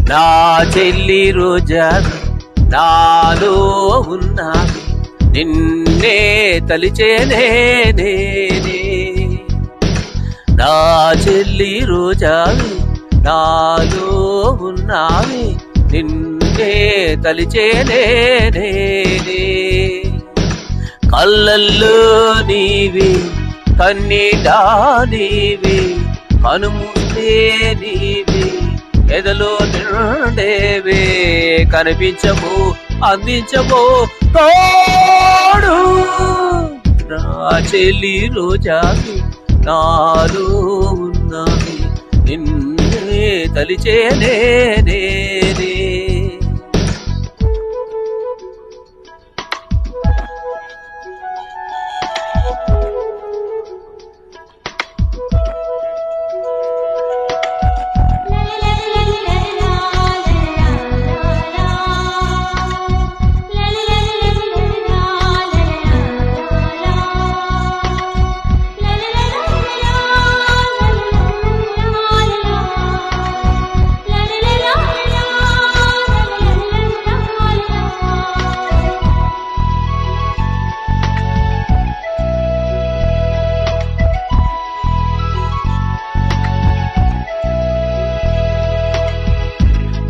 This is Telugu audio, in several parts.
నా చెల్లి రోజా నాలో ఉన్నావి నిన్నే తలిచేనే నా చెల్లి రోజావి నాలో ఉన్నావి నిన్నే తలిచేనే కళ్ళల్లో నీవి కన్నీటా నీవి కనుమూస్తే నీవి ఎదలో నిండేవే కనిపించము అందించము తోడు నా చెల్లి రోజావి నాలో ఉన్నవి నిన్నే తలిచేనే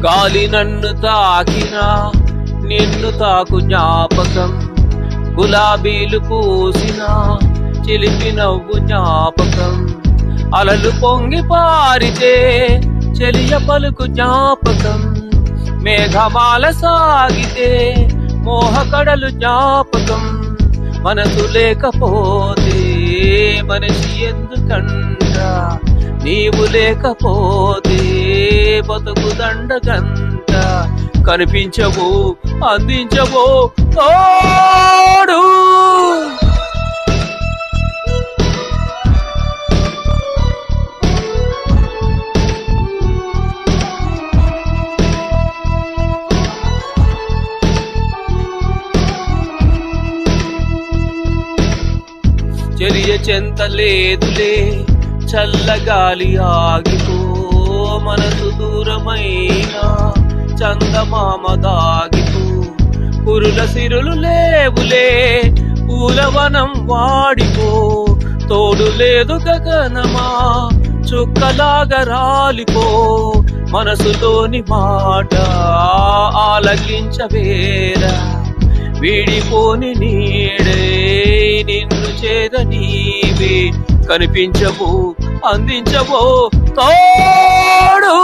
గాలి నన్ను తాకినా నిన్ను తాకు జ్ఞాపకం గులాబీలు పూసినా చిలిపి నవ్వు జ్ఞాపకం అలలు పొంగి పారితే చెలియ పలుకు జ్ఞాపకం మేఘమాల సాగితే మోహకడలు జ్ఞాపకం మనసు లేకపోతే మనిషి ఎందుకంట నీవు లేకపోతే బతుకు దండగంట కనిపించవు అందించవు తోడు చెరియ చెంత లేదులే చల్లగాలి ఆగిపో మనసు దూరమైనా చందమామ దాగిపో కురుల సిరులు లేవులే పూలవనం వాడిపో తోడు లేదు గగనమా చుక్కలాగా రాలిపో మనసులోని మాట ఆలకించవేరా వీడిపోని నీడే నిన్ను చేద నీవే కనిపించవు అందించవు తోడు